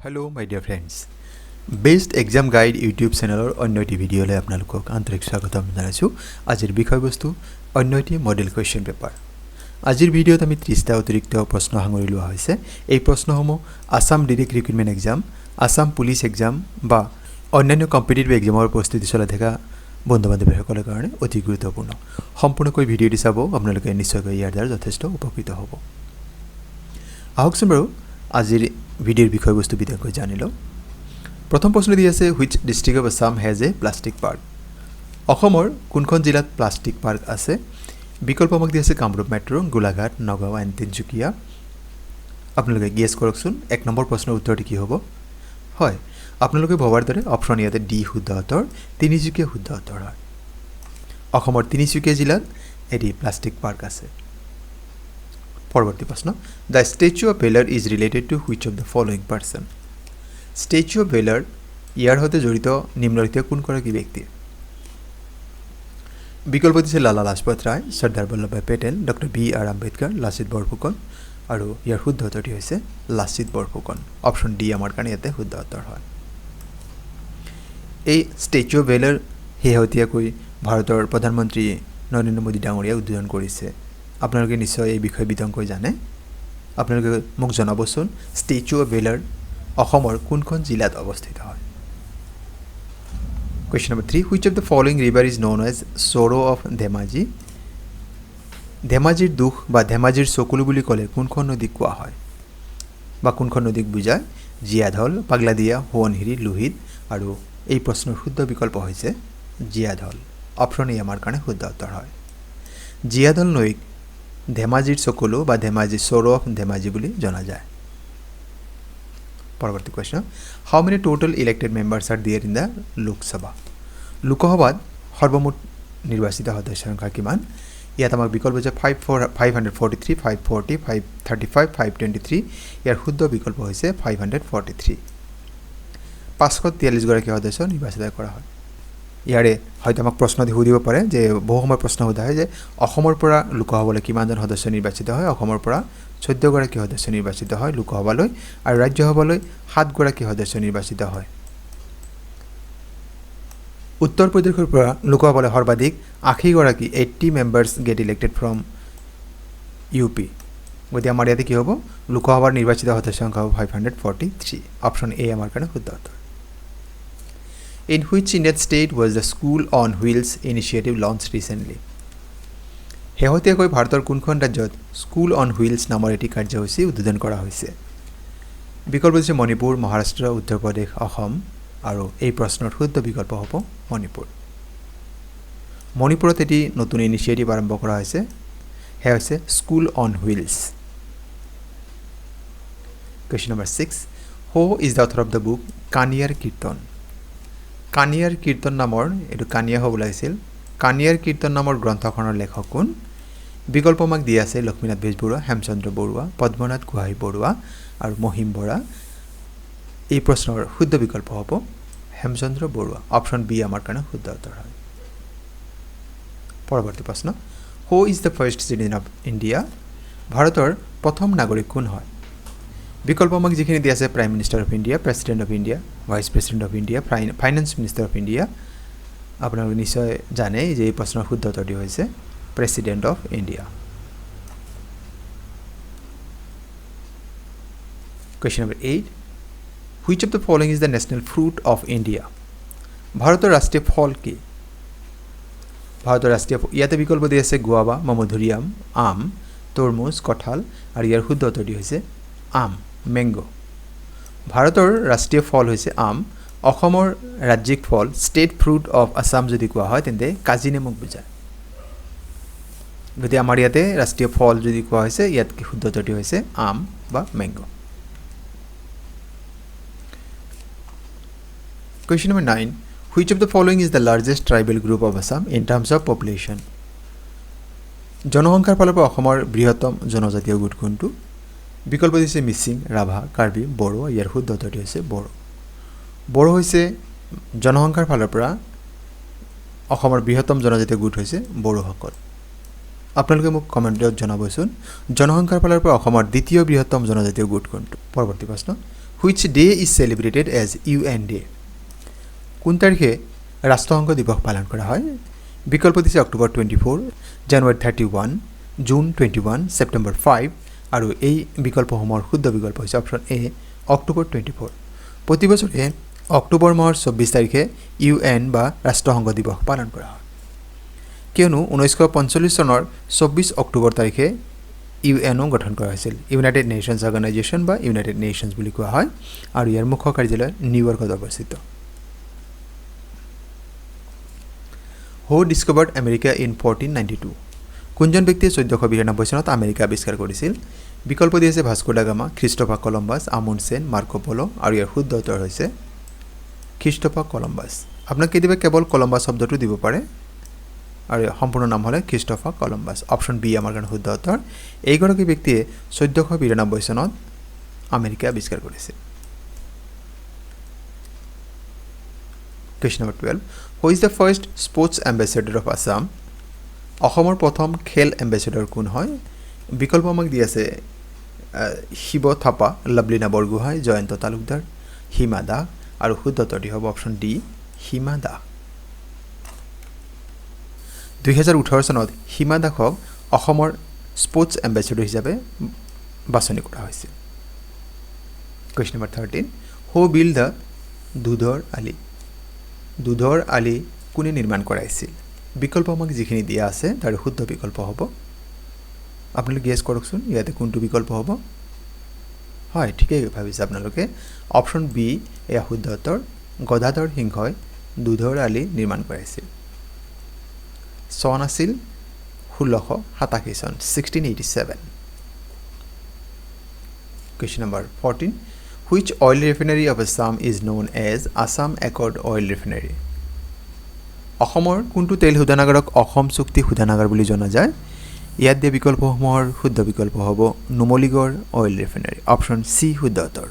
Hello my dear friends. Best Examguide YouTube channel অন্য একটি ভিডিওলৈ আপোনালোকক আন্তৰিক স্বাগতম জনাইছোঁ। আজিৰ বিষয়বস্তু অন্য একটি মডেল কুৱেশ্যন পেপাৰ। আজিৰ ভিডিওত আমি 30টা অতিৰিক্ত প্ৰশ্ন সাঙুৰি লোৱা হৈছে। এই প্ৰশ্নসমূহ Assam direct recruitment exam, Assam police exam বা অন্যান্য কম্পিটিটিভ এক্সামৰ প্ৰস্তুতি চলাই থকা বন্ধু-বান্ধৱীসকলৰ কাৰণে অতি গুৰুত্বপূৰ্ণ। সম্পূৰ্ণকৈ ভিডিঅ'টি চাব, আপোনালোকে নিশ্চয়কৈ ইয়াৰ দ্বাৰা যথেষ্ট উপকৃত হ'ব। আহকচোন বাৰু আজিৰ ভিডিঅ'ৰ বিষয়বস্তু বিতংকৈ জানি লওঁ। প্ৰথম প্ৰশ্ন দি আছে which district of Assam has a plastic park. অসমৰ কোনখন জিলাত প্লাষ্টিক পাৰ্ক আছে? বিকল্প আমাক দি আছে কামৰূপ মেট্ৰ', গোলাঘাট, নগাঁও এণ্ড তিনিচুকীয়া। আপোনালোকে গেছ কৰকচোন এক নম্বৰ প্ৰশ্নৰ উত্তৰটি কি হ'ব? হয়, আপোনালোকে ভবাৰ দৰে অপশ্যন ইয়াতে ডি শুদ্ধ উত্তৰ, তিনিচুকীয়া শুদ্ধ উত্তৰ হয়। অসমৰ তিনিচুকীয়া জিলাত এটি প্লাষ্টিক পাৰ্ক আছে। পৰৱৰ্তী প্ৰশ্ন, the statue of valour is related to which of the following person. Statue of valour ইয়াৰ সৈতে জড়িত নিম্নলিখিত কোনগৰাকী ব্যক্তি? বিকল্প দিছে Lala Lajpat Rai, Sardar Vallabhbhai Patel, doctor B R Ambedkar, Lachit Borphukan, আৰু ইয়াৰ শুদ্ধ উত্তৰটি হৈছে লাচিত বৰফুকন। অপশ্যন ডি আমাৰ কাৰণে ইয়াতে শুদ্ধ উত্তৰ হয়। এই ষ্টেচু অফ ভেলাৰ শেহতীয়াকৈ ভাৰতৰ প্ৰধানমন্ত্ৰী নৰেন্দ্ৰ মোদী ডাঙৰীয়াই উদ্বোধন কৰিছে। আপোনালোকে নিশ্চয় এই বিষয়ে বিতংকৈ জানে। আপোনালোকে মোক জনাবচোন ষ্টেচু অফ ভেলাৰ অসমৰ কোনখন জিলাত অৱস্থিত হয়? Question number 3, which of the following river is known as sorrow' of Dhemaji. ধেমাজিৰ দুখ বা ধেমাজিৰ চকুলো বুলি ক'লে কোনখন নদীক কোৱা হয় বা কোনখন নদীক বুজায়? জীয়াঢল, পাগলাদিয়া, সোৱণশিৰি, লোহিত, আৰু এই প্ৰশ্নৰ শুদ্ধ বিকল্প হৈছে জীয়াঢল। অপশ্যন এ আমাৰ কাৰণে শুদ্ধ উত্তৰ হয়। জীয়াঢল নৈক ধেমাজিৰ চকুলো বা ধেমাজি চ'ৰ অফ ধেমাজি বুলি জনা যায়। পৰৱৰ্তী question, how many total elected members are there in the Lok Sabha. লোকসভাত সৰ্বমুঠ নিৰ্বাচিত সদস্যৰ সংখ্যা কিমান? ইয়াত আমাক বিকল্প হৈছে 543, 540, 535, 523। ইয়াৰ শুদ্ধ বিকল্প হৈছে 543। 543গৰাকী সদস্য নিৰ্বাচিত কৰা হয়। ইয়াৰে হয়তো আমাক প্ৰশ্ন সুধিব পাৰে যে বহু সময় প্ৰশ্ন সোধা হয় যে অসমৰ পৰা লোকসভালৈ কিমানজন সদস্য নিৰ্বাচিত হয়? অসমৰ পৰা 14গৰাকী সদস্য নিৰ্বাচিত হয় লোকসভালৈ, আৰু ৰাজ্যসভালৈ 7গৰাকী সদস্য নিৰ্বাচিত হয়। উত্তৰ প্ৰদেশৰ পৰা লোকসভালৈ সৰ্বাধিক 80গৰাকী 80 members get elected from UP। গতিকে আমাৰ ইয়াতে কি হ'ব? লোকসভাৰ নিৰ্বাচিত সদস্যৰ সংখ্যা হ'ব 543। অপশ্যন এ আমাৰ কাৰণে শুদ্ধ উত্তৰ। In which Indian state was the School on Wheels initiative launched recently? শেহতীয়াকৈ ভাৰতৰ কোনখন ৰাজ্যত স্কুল অন হুইলছ নামৰ এটি কাৰ্যসূচী উদ্বোধন কৰা হৈছে? বিকল্প হৈছে মণিপুৰ, মহাৰাষ্ট্ৰ, উত্তৰ প্ৰদেশ, অসম, আৰু এই প্ৰশ্নৰ শুদ্ধ বিকল্প হ'ব মণিপুৰ। মণিপুৰত এটি নতুন ইনিচিয়েটিভ আৰম্ভ কৰা হৈছে, সেয়া হৈছে school on wheels. Question number 6, who is the author of the book Kaniyar Kirtan. Kaniyar কীৰ্তন নামৰ, এইটো কানিয়া হ'ব লাগিছিল, কানিয়াৰ কীৰ্তন নামৰ গ্ৰন্থখনৰ লেখক কোন? বিকল্প আমাক দিয়া আছে লক্ষ্মীনাথ বেজবৰুৱা, হেমচন্দ্ৰ বৰুৱা, পদ্মনাথ গোহাঁই বৰুৱা, আৰু মহিম বৰা। এই প্ৰশ্নৰ শুদ্ধ বিকল্প হ'ব হেমচন্দ্ৰ বৰুৱা। অপশ্যন বি আমাৰ কাৰণে শুদ্ধ উত্তৰ হয়। পৰৱৰ্তী প্ৰশ্ন, হু is the first citizen of India. ভাৰতৰ প্ৰথম নাগৰিক কোন হয়? বিকল্প আমাক যিখিনি দিয়া আছে prime minister of India, president of India, vice president of India, finance minister of India. আপোনালোকে নিশ্চয় জানে যে এই প্ৰশ্নৰ শুদ্ধ উত্তৰটি হৈছে president of India. Question number 8, which of the following is the national fruit of India. ভাৰতৰ ৰাষ্ট্ৰীয় ফল কি? ভাৰতৰ ৰাষ্ট্ৰীয় ইয়াতে বিকল্প দি আছে গুৱাবা, মধুৰিআম, আম, তৰমুজ, কঁঠাল, আৰু ইয়াৰ শুদ্ধ উত্তৰটি হৈছে আম, মেংগো। ভাৰতৰ ৰাষ্ট্ৰীয় ফল হৈছে আম। অসমৰ ৰাজ্যিক ফল ষ্টেট ফ্ৰুট অফ আছাম যদি কোৱা হয় তেন্তে কাজি নেমুক বুজায়। গতিকে আমাৰ ইয়াতে ৰাষ্ট্ৰীয় ফল যদি কোৱা হৈছে ইয়াত শুদ্ধ উত্তৰটি হৈছে আম বা mango. Question number 9, which of the following is the largest tribal group of Assam in terms of population. জনসংখ্যাৰ ফালৰ পৰা অসমৰ বৃহত্তম জনজাতীয় গোট কোনটো? বিকল্প দিছে মিচিং, ৰাভা, কাৰ্বি, বড়ো। ইয়াৰ শুদ্ধ উত্তৰটি হৈছে বড়ো। বড়ো হৈছে জনসংখ্যাৰ ফালৰ পৰা অসমৰ বৃহত্তম জনজাতীয় গোট হৈছে বড়োসকল। আপোনালোকে মোক কমেণ্টত জনাবচোন জনসংখ্যাৰ ফালৰ পৰা অসমৰ দ্বিতীয় বৃহত্তম জনজাতীয় গোট কোনটো? পৰৱৰ্তী প্ৰশ্ন, which day is celebrated as UN day কোন তাৰিখে ৰাষ্ট্ৰসংঘ দিৱস পালন কৰা হয় বিকল্প দিছে অক্টোবৰ 24 জানুৱাৰী 31 জুন 21 ছেপ্টেম্বৰ 5 আৰু এই বিকল্পসমূহৰ শুদ্ধ বিকল্প হৈছে অপশ্যন এ অক্টোবৰ 24 প্ৰতি বছৰে অক্টোবৰ মাহৰ 24 তাৰিখে UN বা ৰাষ্ট্ৰসংঘ দিৱস পালন কৰা হয় কিয়নো 1945 চনৰ 24 অক্টোবৰ তাৰিখে UN গঠন কৰা হৈছিল ইউনাইটেড নেশ্যনছ অৰ্গেনাইজেশ্যন বা ইউনাইটেড নেশ্যনছ বুলি কোৱা হয় আৰু ইয়াৰ মুখ্য কাৰ্যালয় নিউয়ৰ্কত অৱস্থিত Who discovered America in 1492 কোনজন ব্যক্তিয়ে 1492 চনত আমেৰিকা আৱিষ্কাৰ কৰিছিল বিকল্প দি আছে Vasco da Gama Christopher Columbus Amundsen Marco Polo আৰু ইয়াৰ শুদ্ধ উত্তৰ হৈছে ক্ৰিষ্টোফাৰ কলম্বাছ আপোনাক কেতিয়াবা কেৱল কলম্বাছ শব্দটো দিব পাৰে আৰু সম্পূৰ্ণ নাম হলে ক্ৰিষ্টোফাৰ কলম্বাছ অপশ্যন বি আমাৰ কাৰণে শুদ্ধ উত্তৰ এইগৰাকী ব্যক্তিয়ে 1492 চনত আমেৰিকা আৱিষ্কাৰ কৰিছিল Question number 12 Who is the first sports ambassador of Assam অসমৰ প্ৰথম খেল এম্বেছাডৰ কোন হয় বিকল্প আমাক দি আছে শিৱ থাপা লাভলিনা বৰগোহাঁই জয়ন্ত তালুকদাৰ হিমা দাস আৰু শুদ্ধ উত্তৰটি হ'ব অপশ্যন ডি হিমা দাস 2018 চনত হিমা দাসক অসমৰ স্পৰ্টছ এম্বেছাডৰ হিচাপে বাছনি কৰা হৈছিল Question number 13 Who built the দুধৰ আলি কোনে নিৰ্মাণ কৰাইছিল বিকল্প আমাক যিখিনি দিয়া আছে তাৰ শুদ্ধ বিকল্প হ'ব আপোনালোকে গেছ কৰকচোন ইয়াতে কোনটো বিকল্প হ'ব হয় ঠিকই ভাবিছে আপোনালোকে অপশ্যন বি এয়া শুদ্ধ উত্তৰ গদাধৰ সিংহই দুধৰ আলি নিৰ্মাণ কৰাইছিল চন আছিল 1687 চন 1687 Question number 14 Which oil refinery of Assam is known as Assam Accord Oil Refinery? অসমৰ কোনটো তেল শোধনাগাৰক অসম চুক্তি শোধনাগাৰ বুলি জনা যায় ইয়াত দিয়া বিকল্পসমূহৰ শুদ্ধ বিকল্প হ'ব নুমলীগড় অইল ৰিফাইনাৰী অপশ্যন সি শুদ্ধ উত্তৰ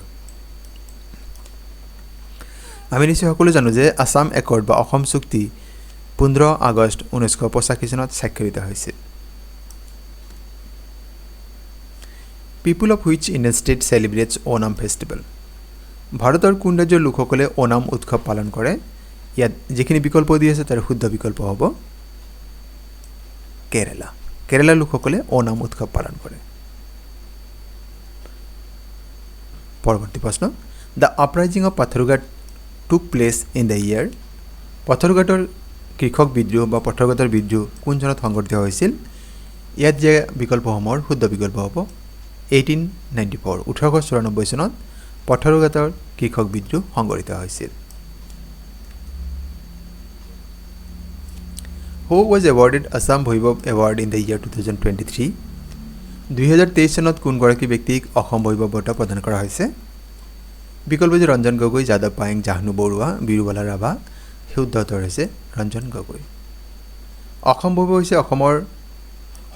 আমি নিশ্চয় সকলো জানো যে আসাম একৰ্ড বা অসম চুক্তি 15 আগষ্ট 1985 চনত স্বাক্ষৰিত হৈছিল People of which Indian state celebrates Onam festival? ভাৰতৰ কোন ৰাজ্যৰ লোকসকলে ওনাম উৎসৱ পালন কৰে ইয়াত যিখিনি বিকল্প দি আছে তাৰ শুদ্ধ বিকল্প হ'ব কেৰালা কেৰালাৰ লোকসকলে ওনাম উৎসৱ পালন কৰে পৰৱৰ্তী প্ৰশ্ন The uprising of Pathargarh took place in the year পাথৰঘাটৰ কৃষক বিদ্ৰোহ বা পাথৰঘাটৰ বিদ্ৰোহ কোন চনত সংঘটিত হৈছিল ইয়াত যে বিকল্পসমূহৰ শুদ্ধ বিকল্প হ'ব 1894 1894 চনত পাথৰঘাটৰ কৃষক বিদ্ৰোহ সংঘটিত হৈছিল Who was awarded Assam Bhaivab Award in the year 2023 2023 চনত কোন গৰাকী ব্যক্তিক অসম বৈভৱ বঁটা প্ৰদান কৰা হৈছে বিকল্প যে ৰঞ্জন গগৈ যাদৱ পায়েং জাহ্নু বৰুৱা বিৰুবালা ৰাভা শুদ্ধ উত্তৰ হৈছে ৰঞ্জন গগৈ অসম বৈভৱ হৈছে অসমৰ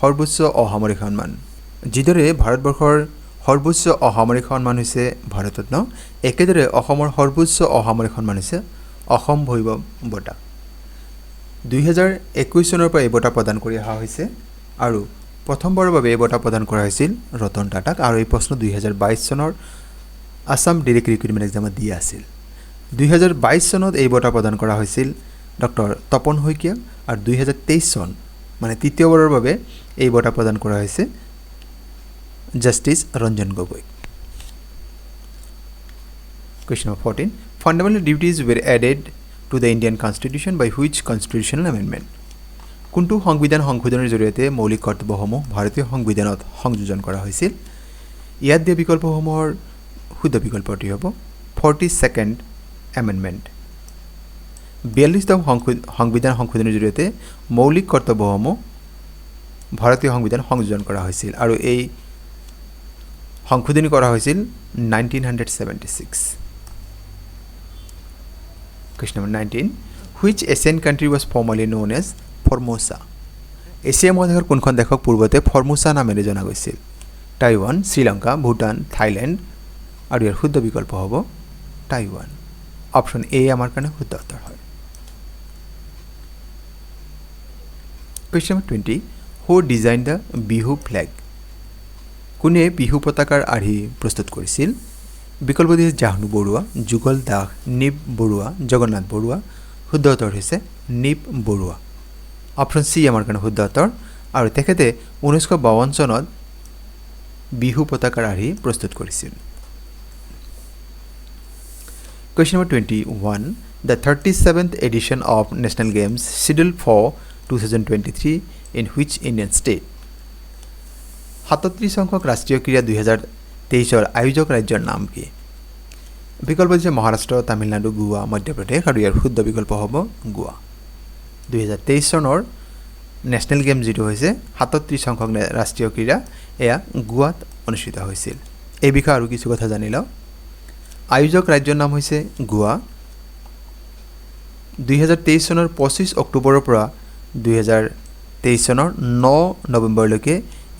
সৰ্বোচ্চ অসামৰিক সন্মান যিদৰে ভাৰতবৰ্ষৰ সৰ্বোচ্চ অসামৰিক সন্মান হৈছে ভাৰতৰত্ন একেদৰে অসমৰ সৰ্বোচ্চ অসামৰিক সন্মান হৈছে অসম বৈভৱ বঁটা 2021 চনৰ পৰা এই বঁটা প্ৰদান কৰি অহা হৈছে আৰু প্ৰথমবাৰৰ বাবে এই বঁটা প্ৰদান কৰা হৈছিল ৰতন টাটাক আৰু এই প্ৰশ্ন 2022 চনৰ আসাম ডাইৰেক্ট ৰিক্ৰুইটমেণ্ট এক্সামত দিয়া আছিল 2022 চনত এই বঁটা প্ৰদান কৰা হৈছিল ডক্টৰ তপন শইকীয়া আৰু 2023 চন মানে তৃতীয়বাৰৰ বাবে এই বঁটা প্ৰদান কৰা হৈছে justice Ranjan Gogoi Question number 14 Fundamental duties were added to the Indian Constitution by which constitutional amendment কোনটো সংবিধান সংশোধনৰ জৰিয়তে মৌলিক কৰ্তব্যসমূহ ভাৰতীয় সংবিধানত সংযোজন কৰা হৈছিল ইয়াত দিয়া বিকল্পসমূহৰ শুদ্ধ বিকল্পটি হ'ব 42nd amendment 42তম সংবিধান সংশোধনৰ জৰিয়তে মৌলিক কৰ্তব্যসমূহ ভাৰতীয় সংবিধান সংযোজন কৰা হৈছিল আৰু এই সংশোধনী কৰা হৈছিল 1976 Question number 19 Which Asian country was formerly known as Formosa Asia মহাদেশৰ কোনখন দেশক পূৰ্বতে ফৰ্মোসা নামেৰে জনা গৈছিল টাইৱান শ্ৰীলংকা ভুটান থাইল্যান্ড আৰু ইয়াৰ শুদ্ধ বিকল্প হ'ব টাইৱান অপশ্যন এ আমাৰ কাৰণে শুদ্ধ উত্তৰ হয় Question number 20 Who designed the Bihu flag কোনে বিহু পতাকাৰ আৰ্হি প্ৰস্তুত কৰিছিল বিকল্প দিছে জাহ্নু বৰুৱা, যুগল দাস, নিপ বৰুৱা, জগন্নাথ বৰুৱা। শুদ্ধ উত্তৰ হৈছে নিপ বৰুৱা। অপশ্যন চি আমাৰ কাৰণে শুদ্ধ উত্তৰ। আৰু তেখেতে 1952 চনত বিহু পতাকাৰ আৰ্হি প্ৰস্তুত কৰিছিল। Question number 21. The 37th edition of National Games scheduled for 2023 in which Indian state? 37 সংখ্যক ৰাষ্ট্ৰীয় ক্ৰীড়া 2023 আয়োজক ৰাজ্যৰ নাম কি? বিকল্প হৈছে মহাৰাষ্ট্ৰ, তামিলনাডু, গোৱা, মধ্যপ্ৰদেশ আৰু ইয়াৰ শুদ্ধ বিকল্প হ'ব গোৱা। 2023 চনৰ নেশ্যনেল গেম যিটো হৈছে 37 সংখ্যক ৰাষ্ট্ৰীয় ক্ৰীড়া এয়া গোৱাত অনুষ্ঠিত হৈছিল। এই বিষয়ে আৰু কিছু কথা জানি লওঁ। আয়োজক ৰাজ্যৰ নাম হৈছে গোৱা। 2023 চনৰ 25 অক্টোবৰৰ পৰা 2023 চনৰ 9 নৱেম্বৰলৈকে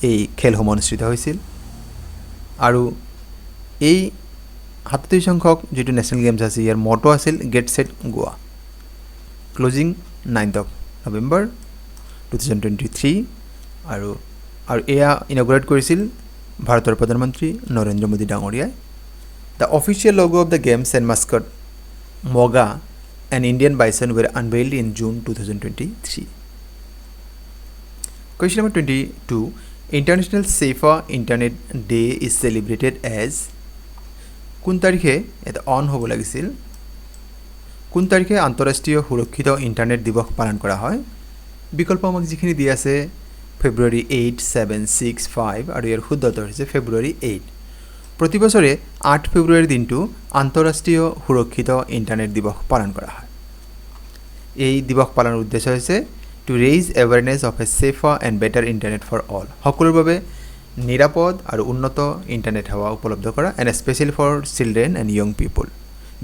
এই খেলসমূহ অনুষ্ঠিত হৈছিল। আৰু এই 37 সংখ্যক যিটো নেশ্যনেল গেমছ আছে ইয়াৰ মটো আছিল গেট ছেট গোৱা। ক্লোজিং 9th of November 2023 আৰু এয়া ইনগ্ৰেট কৰিছিল ভাৰতৰ প্ৰধানমন্ত্ৰী নৰেন্দ্ৰ মোদী ডাঙৰীয়াই। The official logo of the games and mascot Moga and Indian bison were unveiled in June 2023. Question number 22. International Safer Internet Day is celebrated as কোন তাৰিখে এটা অন হ'ব লাগিছিল? কোন তাৰিখে আন্তঃৰাষ্ট্ৰীয় সুৰক্ষিত ইণ্টাৰনেট দিৱস পালন কৰা হয়? বিকল্প আমাক যিখিনি দিয়া আছে ফেব্ৰুৱাৰী 8, 7, 6, 5 আৰু ইয়াৰ শুদ্ধ উত্তৰ হৈছে ফেব্ৰুৱাৰী 8। প্ৰতি বছৰে 8 ফেব্ৰুৱাৰীৰ দিনটো আন্তঃৰাষ্ট্ৰীয় সুৰক্ষিত ইণ্টাৰনেট দিৱস পালন কৰা হয়। এই দিৱস পালনৰ উদ্দেশ্য হৈছে to raise awareness of a safer and better internet for all. সকলোৰ বাবে নিৰাপদ আৰু উন্নত ইণ্টাৰনেট সেৱা উপলব্ধ কৰা and specially for children and young people,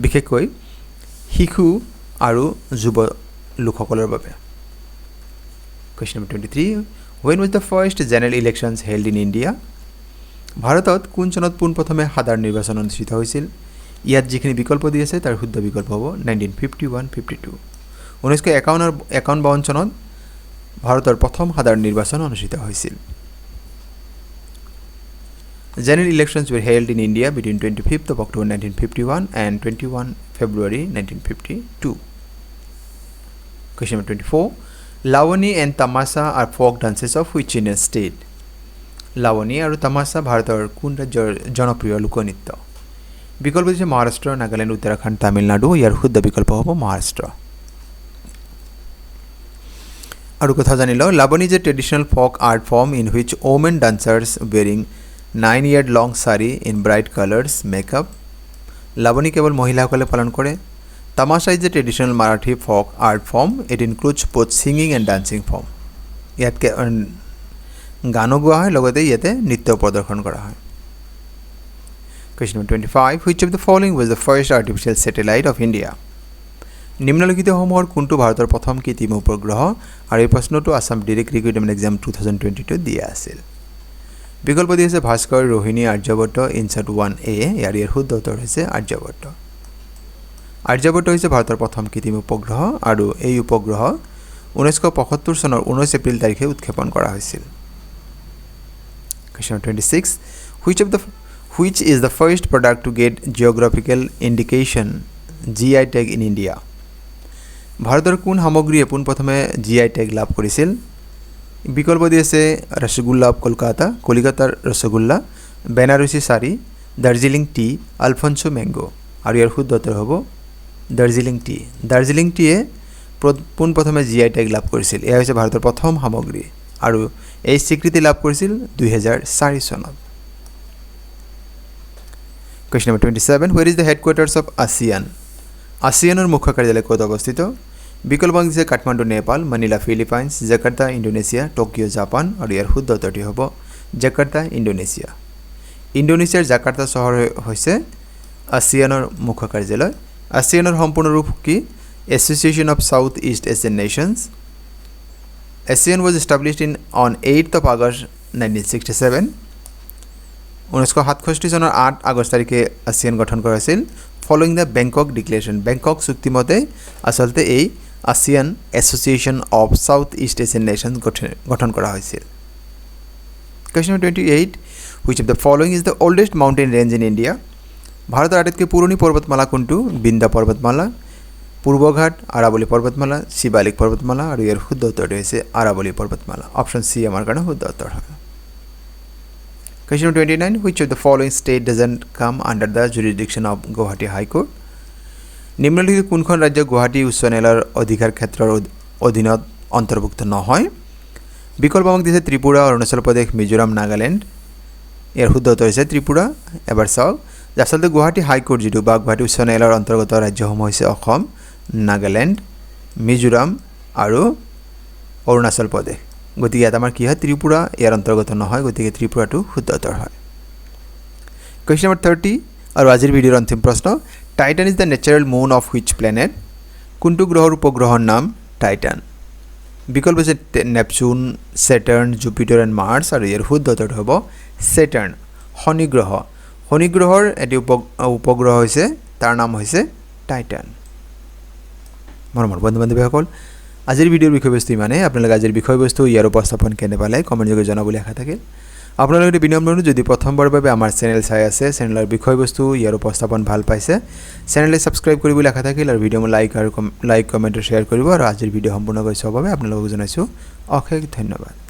বিশেষকৈ শিশু আৰু যুৱ লোকসকলৰ বাবে। Question number 23. When was the first general elections held in India? ভাৰতত কোন চনত পোনপ্ৰথমে সাধাৰণ নিৰ্বাচন অনুষ্ঠিত হৈছিল? ইয়াত যিখিনি বিকল্প দি আছে তাৰ শুদ্ধ বিকল্প হ'ব 1951-52। 1951 চনত ভাৰতৰ প্ৰথম সাধাৰণ নিৰ্বাচন অনুষ্ঠিত হৈছিল। General elections were held in India between 25th of October 1951 and 21 February 1952. Question number 24. Lavani and Tamasha are folk dances of which Indian state? লাৱনী আৰু তামাছা ভাৰতৰ কোন ৰাজ্যৰ জনপ্ৰিয় লোকনৃত্য? বিকল্প হৈছে মহাৰাষ্ট্ৰ, নাগালেণ্ড, উত্তৰাখণ্ড, তামিলনাডু। ইয়াৰ শুদ্ধ বিকল্প হ'ব মহাৰাষ্ট্ৰ। আৰু কথা জানি লওঁ, Lavani is a traditional folk art form in which women dancers wearing 9-yard long sari in bright colours makeup. Lavani কেৱল মহিলাসকলে পালন কৰে। Tamasha is a traditional Marathi folk art form. It includes both singing and dancing form. ইয়াত গানো গোৱা হয়, লগতে ইয়াতে নৃত্য প্ৰদৰ্শন কৰা হয়। Question number 25. Which of the following was the first artificial satellite of India? নিম্নলিখিতসমূহৰ কোনটো ভাৰতৰ প্ৰথম কৃত্ৰিম উপগ্ৰহ? আৰু এই প্ৰশ্নটো আছাম ডিৰেক্ট ৰিক্ৰুইটমেণ্ট এক্সাম 2022 দিয়া আছিল। বিকল্প দি আছে ভাস্কৰ, ৰোহিণী, আৰ্যভট্ট, ইনচাট 1A। ইয়াৰ শুদ্ধ উত্তৰ হৈছে আৰ্যভট্ট। আৰ্যভট্ট হৈছে ভাৰতৰ প্ৰথম কৃত্ৰিম উপগ্ৰহ আৰু এই উপগ্ৰহ 1975 চনৰ 19 এপ্ৰিল তাৰিখে উৎক্ষেপণ কৰা হৈছিল। Question 26. Which is the first product to get geographical indication GI tag in India? ভাৰতৰ কোন সামগ্ৰীয়ে পোনপ্ৰথমে GI tag লাভ কৰিছিল? বিকল্প দি আছে ৰসগোল্লা অফ কলিকাতাৰ rasgulla, Banarasi sari, Darjeeling tea, Alphonso mango. আৰু ইয়াৰ শুদ্ধ উত্তৰ হ'ব দাৰ্জিলিং টি। দাৰ্জিলিং টিয়ে পোনপ্ৰথমে GI tag লাভ কৰিছিল। এয়া হৈছে ভাৰতৰ প্ৰথম সামগ্ৰী আৰু এই স্বীকৃতি লাভ কৰিছিল 2004 চনত। Question number 27. Where is the headquarters of ASEAN? ASEANৰ মুখ্য কাৰ্যালয় ক'ত অৱস্থিত? বিকল্প দিছে Kathmandu Nepal, Manila Philippines, Jakarta Indonesia, Tokyo' Japan. আৰু ইয়াৰ শুদ্ধ উত্তৰটি হ'ব জাকাৰ্টা ইণ্ডোনেছিয়া। ইণ্ডোনেছিয়াৰ জাকাৰ্টা চহৰ হৈছে ASEANৰ মুখ্য কাৰ্যালয়। ASEANৰ সম্পূৰ্ণ ৰূপ কি? Association of South East Asian Nations. ASEAN was established on 8th of August 1967. 1967 চনৰ 8 আগষ্ট তাৰিখে ASEAN গঠন কৰা হৈছিল ফলোইং দ্য বেংকক ডিক্লেৰেশ্যন। বেংকক চুক্তিমতে আচলতে এই ASEAN association of south east Asian nations গঠন কৰা হৈছিল। Question 28. Which of the following is the oldest mountain range in India? ভাৰতৰ আটাইতকৈ পুৰণি পৰ্বতমালা কোনটো বিন্ধ্য পৰ্বতমালা পূৰ্বঘাট আৰাৱলী পৰ্বতমালা শিৱালিক পৰ্বতমালা আৰু ইয়াৰ শুদ্ধ উত্তৰটো হৈছে আৰাৱলী পৰ্বতমালা অপশ্যন সি আমাৰ কাৰণে শুদ্ধ উত্তৰ হয় Question 29 which of the following state doesn't come under the jurisdiction of Guwahati High Court নিম্নলিখিত কোনখন ৰাজ্য গুৱাহাটী উচ্চ ন্যায়ালয়ৰ অধিকাৰ ক্ষেত্ৰৰ অধীনত অন্তৰ্ভুক্ত নহয় বিকল্প আমাক দিছে ত্ৰিপুৰা অৰুণাচল প্ৰদেশ মিজোৰাম নাগালেণ্ড ইয়াৰ শুদ্ধ উত্তৰ হৈছে ত্ৰিপুৰা এবাৰ চাওক আচলতে গুৱাহাটী হাইকোৰ্ট যিটো বা গুৱাহাটী উচ্চ ন্যায়ালয়ৰ অন্তৰ্গত ৰাজ্যসমূহ হৈছে অসম নাগালেণ্ড মিজোৰাম আৰু অৰুণাচল প্ৰদেশ গতিকে ইয়াত আমাৰ কি হয় ত্ৰিপুৰা ইয়াৰ অন্তৰ্গত নহয় গতিকে ত্ৰিপুৰাটো শুদ্ধ উত্তৰ হয় Question number 30 আৰু আজিৰ ভিডিঅ'ৰ অন্তিম প্ৰশ্ন Titan is the natural moon of which planet কোনটো গ্ৰহৰ উপগ্ৰহৰ নাম টাইটান বিকল্প হৈছে নেপচুন সেটাৰ্ন জুপিটাৰ এণ্ড মাৰ্চ আৰু ইয়াৰ শুদ্ধ উত্তৰটো হ'ব সেটাৰ্ন শনি গ্ৰহৰ এটি উপগ্ৰহ হৈছে তাৰ নাম হৈছে টাইটান মৰমৰ বন্ধু বান্ধৱীসকল আজিৰ ভিডিঅ'ৰ বিষয়বস্তু ইমানে আপোনালোকে আজিৰ বিষয়বস্তু ইয়াৰ উপস্থাপন কেনে পালে কমেণ্ট যোগে জনাবলৈ আশা থাকিল আপোনালোকে বিনম্ৰ যদি প্ৰথমবাৰৰ বাবে আমাৰ চেনেল চাই আছে চেনেলৰ বিষয়বস্তু ইয়াৰ উপস্থাপন ভাল পাইছে চেনেললৈ সাবস্ক্ৰাইব কৰিবলৈ আশা থাকিল আৰু ভিডিঅ'টো লাইক কমেণ্ট আৰু শ্বেয়াৰ কৰিব আৰু আজিৰ ভিডিঅ' সম্পূৰ্ণ কৰি চাবৰ বাবে আপোনালোকক জনাইছো অশেষ ধন্যবাদ